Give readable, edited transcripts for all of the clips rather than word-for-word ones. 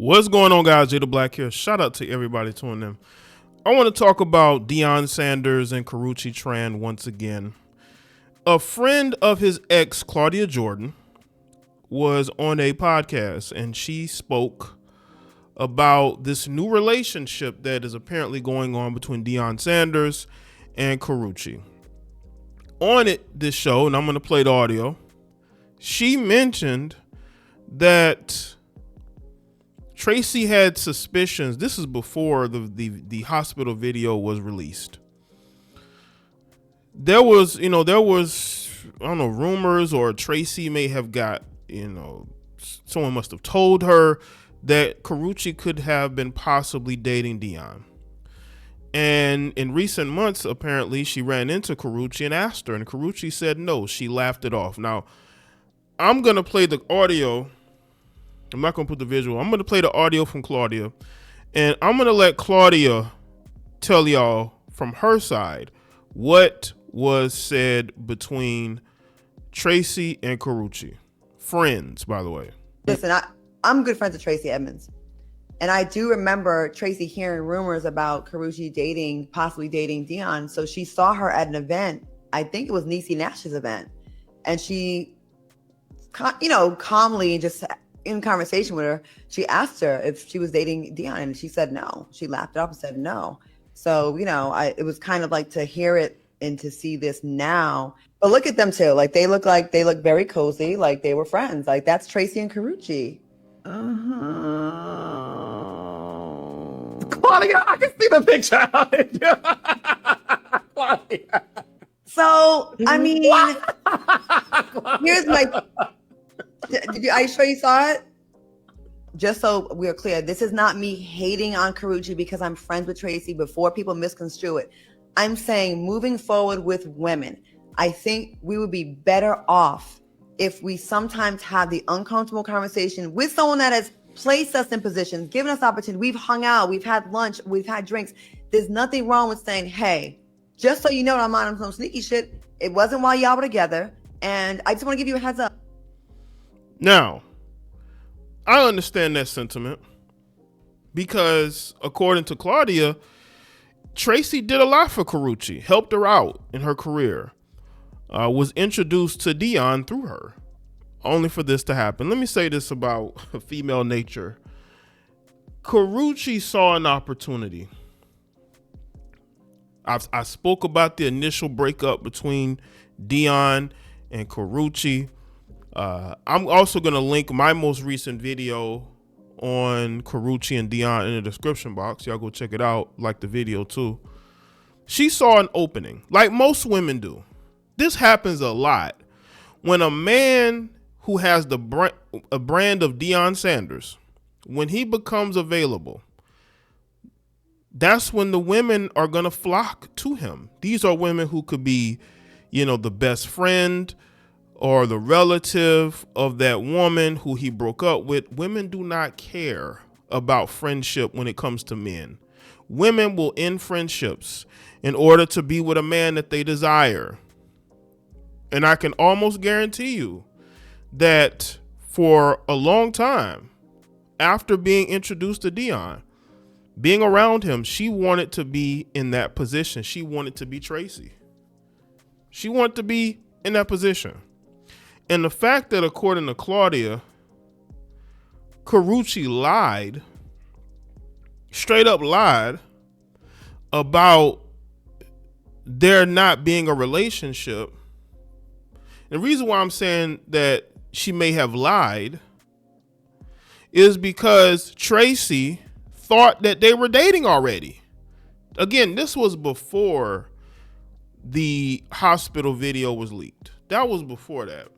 What's going on, guys? Jay the Black here. Shout out to everybody tuning in. I want to talk about Deion Sanders and Karrueche Tran once again. A friend of his ex, Claudia Jordan, was on a podcast and she spoke about this new relationship that is apparently going on between Deion Sanders and Karrueche. On this show, and I'm going to play the audio, she mentioned that Tracey had suspicions. This is before the hospital video was released. There was I don't know, rumors, or Tracey may have got, someone must have told her that Karrueche could have been possibly dating Deion. And in recent months, apparently, she ran into Karrueche and asked her, and Karrueche said no. She laughed it off. Now, I'm going to play the audio. I'm not going to put the visual. I'm going to play the audio from Claudia, and I'm going to let Claudia tell y'all from her side what was said between Tracey and Karrueche. Friends, by the way. Listen, I'm good friends with Tracey Edmonds. And I do remember Tracey hearing rumors about Karrueche possibly dating Deion. So she saw her at an event. I think it was Niecy Nash's event. And she, calmly, just in conversation with her, she asked her if she was dating Deion, and she said no. She laughed it off and said no. So, it was kind of like to hear it and to see this now. But look at them too. They look very cozy, like they were friends. Like, that's Tracey and Karrueche. Claudia, I can see the picture. Claudia. So, I mean, here's my... Are you sure you saw it? Just so we're clear, this is not me hating on Karrueche because I'm friends with Tracey before people misconstrue it. I'm saying moving forward with women, I think we would be better off if we sometimes have the uncomfortable conversation with someone that has placed us in positions, given us opportunity. We've hung out, we've had lunch, we've had drinks. There's nothing wrong with saying, hey, just so you know, I'm on some sneaky shit. It wasn't while y'all were together. And I just want to give you a heads up. Now, I understand that sentiment because, according to Claudia, Tracey did a lot for Karrueche, helped her out in her career, was introduced to Deion through her, only for this to happen. Let me say this about female nature. Karrueche saw an opportunity. I spoke about the initial breakup between Deion and Karrueche. I'm also going to link my most recent video on Karrueche and Deion in the description box. Y'all go check it out, like the video too. She saw an opening, like most women do. This happens a lot. When a man who has a brand of Deion Sanders, when he becomes available, that's when the women are going to flock to him. These are women who could be, the best friend or the relative of that woman who he broke up with. Women do not care about friendship when it comes to men. Women will end friendships in order to be with a man that they desire. And I can almost guarantee you that for a long time, after being introduced to Deion, being around him, she wanted to be in that position. She wanted to be Tracey. She wanted to be in that position. And the fact that, according to Claudia, Karrueche lied, straight up lied about there not being a relationship. The reason why I'm saying that she may have lied is because Tracey thought that they were dating already. Again, this was before the hospital video was leaked. That was before that.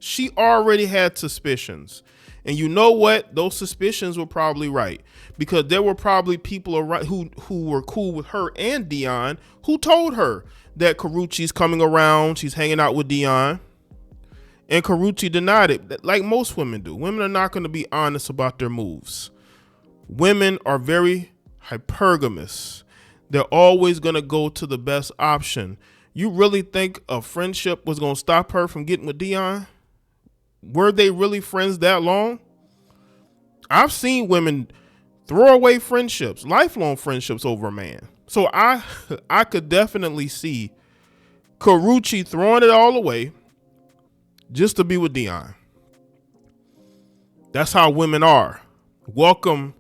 She already had suspicions. And you know what? Those suspicions were probably right, because there were probably people around who were cool with her and Deion who told her that Karrueche's coming around, she's hanging out with Deion. And Karrueche denied it, like most women do. Women are not going to be honest about their moves. Women are very hypergamous. They're always going to go to the best option. You really think a friendship was going to stop her from getting with Deion? Were they really friends that long? I've seen women throw away friendships, lifelong friendships over a man. So I could definitely see Karrueche throwing it all away just to be with Deion. That's how women are. Welcome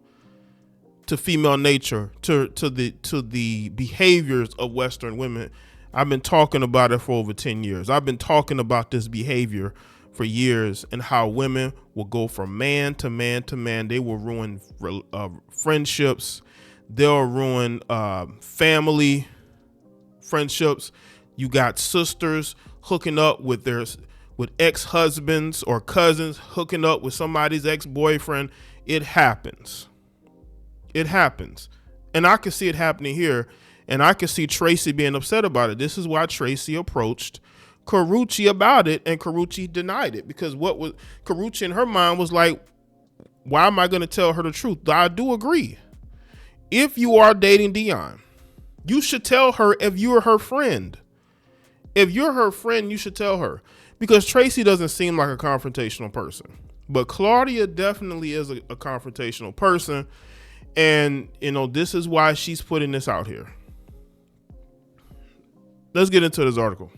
to female nature, to the behaviors of Western women. I've been talking about it for over 10 years. I've been talking about this behavior for years and how women will go from man to man to man. They will ruin friendships. They'll ruin family friendships. You got sisters hooking up with ex-husbands or cousins hooking up with somebody's ex-boyfriend. It happens. It happens. And I can see it happening here. And I can see Tracey being upset about it. This is why Tracey approached Karrueche about it, and Karrueche denied it, because what was Karrueche in her mind was like, why am I going to tell her the truth? I do agree. If you are dating Deion, you should tell her if you're her friend. If you're her friend, you should tell her, because Tracey doesn't seem like a confrontational person, but Claudia definitely is a confrontational person. And, this is why she's putting this out here. Let's get into this article.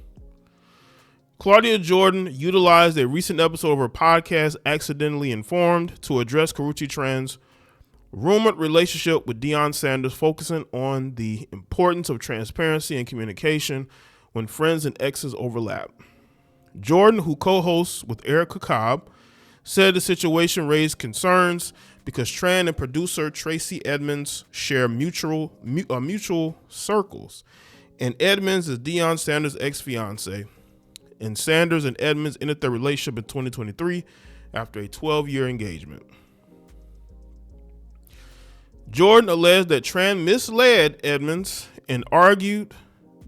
Claudia Jordan utilized a recent episode of her podcast, Accidentally Informed, to address Karrueche Tran's rumored relationship with Deion Sanders, focusing on the importance of transparency and communication when friends and exes overlap. Jordan, who co-hosts with Erica Cobb, said the situation raised concerns because Tran and producer Tracey Edmonds share mutual circles, and Edmonds is Deion Sanders' ex-fiance. And Sanders and Edmonds ended their relationship in 2023 after a 12-year engagement. Jordan alleged that Tran misled Edmonds and argued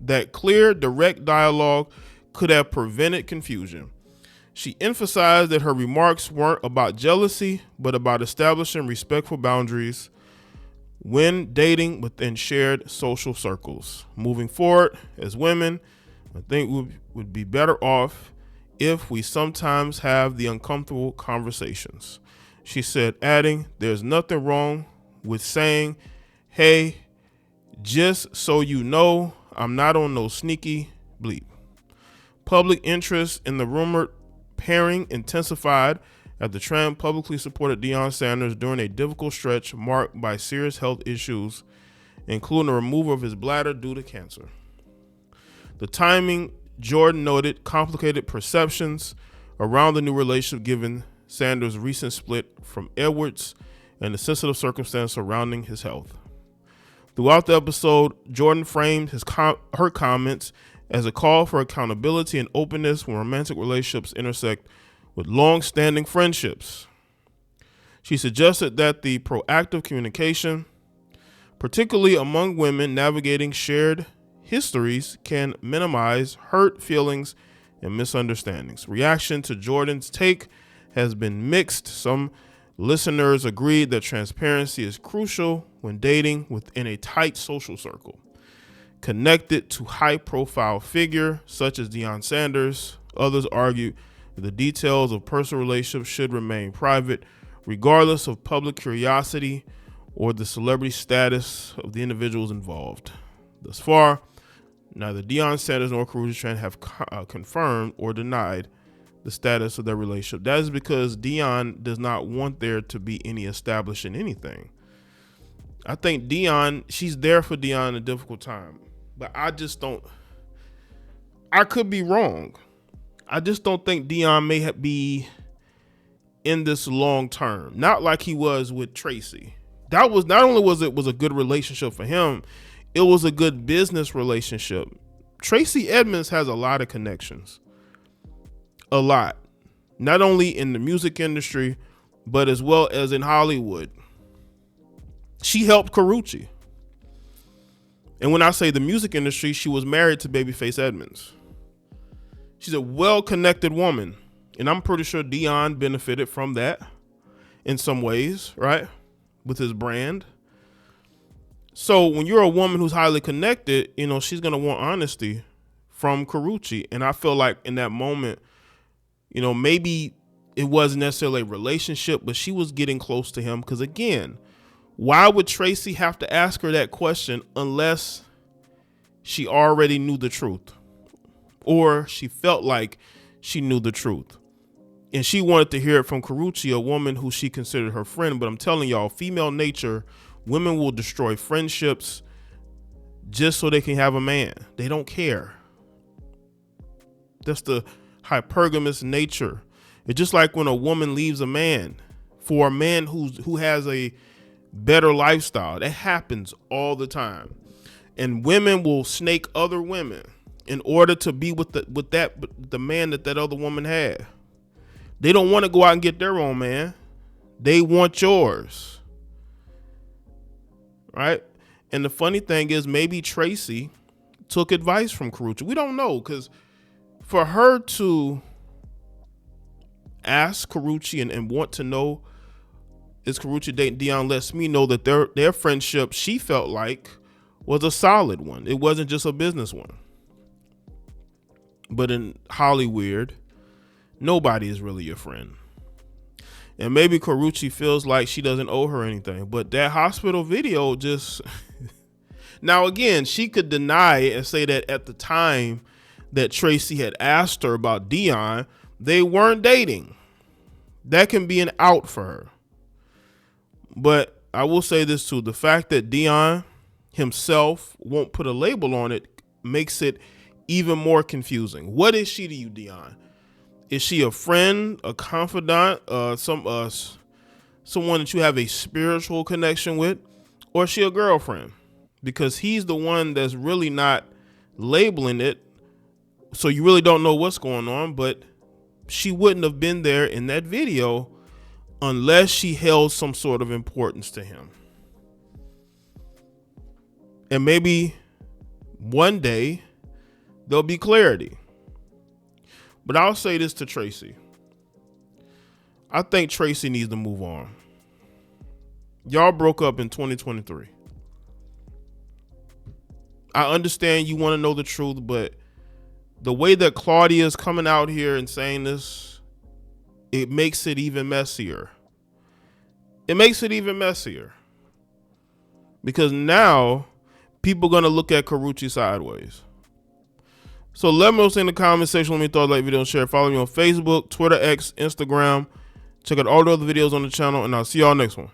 that clear, direct dialogue could have prevented confusion. She emphasized that her remarks weren't about jealousy, but about establishing respectful boundaries when dating within shared social circles. Moving forward, as women, I think we would be better off if we sometimes have the uncomfortable conversations, she said, adding, there's nothing wrong with saying, hey, just so you know, I'm not on no sneaky bleep. Public interest in the rumored pairing intensified after Tran publicly supported Deion Sanders during a difficult stretch marked by serious health issues, including the removal of his bladder due to cancer. The timing, Jordan noted, complicated perceptions around the new relationship given Sanders' recent split from Edwards and the sensitive circumstance surrounding his health. Throughout the episode, Jordan framed her comments as a call for accountability and openness when romantic relationships intersect with long-standing friendships. She suggested that the proactive communication, particularly among women navigating shared histories, can minimize hurt feelings and misunderstandings. Reaction to Jordan's take has been mixed. Some listeners agreed that transparency is crucial when dating within a tight social circle connected to high-profile figure such as Deion Sanders. Others argued that the details of personal relationships should remain private, regardless of public curiosity or the celebrity status of the individuals involved. Thus far, neither Deion Sanders nor Karrueche Tran have confirmed or denied the status of their relationship. That is because Deion does not want there to be any establishing anything. I think she's there for Deion in a difficult time, but I could be wrong. I just don't think Deion may be in this long term. Not like he was with Tracey. That was, not only was it a good relationship for him, it was a good business relationship. Tracey Edmonds has a lot of connections. A lot. Not only in the music industry, but as well as in Hollywood. She helped Karrueche. And when I say the music industry, she was married to Babyface Edmonds. She's a well-connected woman. And I'm pretty sure Deion benefited from that in some ways, right? With his brand. So when you're a woman who's highly connected, she's going to want honesty from Karrueche. And I feel like in that moment, maybe it wasn't necessarily a relationship, but she was getting close to him. Because again, why would Tracey have to ask her that question unless she already knew the truth, or she felt like she knew the truth? And she wanted to hear it from Karrueche, a woman who she considered her friend. But I'm telling y'all, female nature, women will destroy friendships just so they can have a man. They don't care. That's the hypergamous nature. It's just like when a woman leaves a man for a man who has a better lifestyle. That happens all the time. And women will snake other women in order to be with the man that other woman had. They don't want to go out and get their own man. They want yours. Right? And the funny thing is, maybe Tracey took advice from Karrueche. We don't know, because for her to ask Karrueche and want to know, is Karrueche dating Deion, lets me know that their friendship, she felt like, was a solid one. It wasn't just a business one. But in Hollywood, nobody is really your friend. And maybe Karrueche feels like she doesn't owe her anything. But that hospital video just... Now, again, she could deny it and say that at the time that Tracey had asked her about Deion, they weren't dating. That can be an out for her. But I will say this too. The fact that Deion himself won't put a label on it makes it even more confusing. What is she to you, Deion? Is she a friend, a confidant, someone that you have a spiritual connection with, or is she a girlfriend? Because he's the one that's really not labeling it, so you really don't know what's going on. But she wouldn't have been there in that video unless she held some sort of importance to him. And maybe one day there'll be clarity. But I'll say this to Tracey. I think Tracey needs to move on. Y'all broke up in 2023. I understand you want to know the truth, but the way that Claudia is coming out here and saying this, it makes it even messier. It makes it even messier. Because now people are going to look at Karrueche sideways. So let me know in the comment section. Let me thought, like, video, and share. Follow me on Facebook, Twitter, X, Instagram. Check out all the other videos on the channel, and I'll see y'all next one.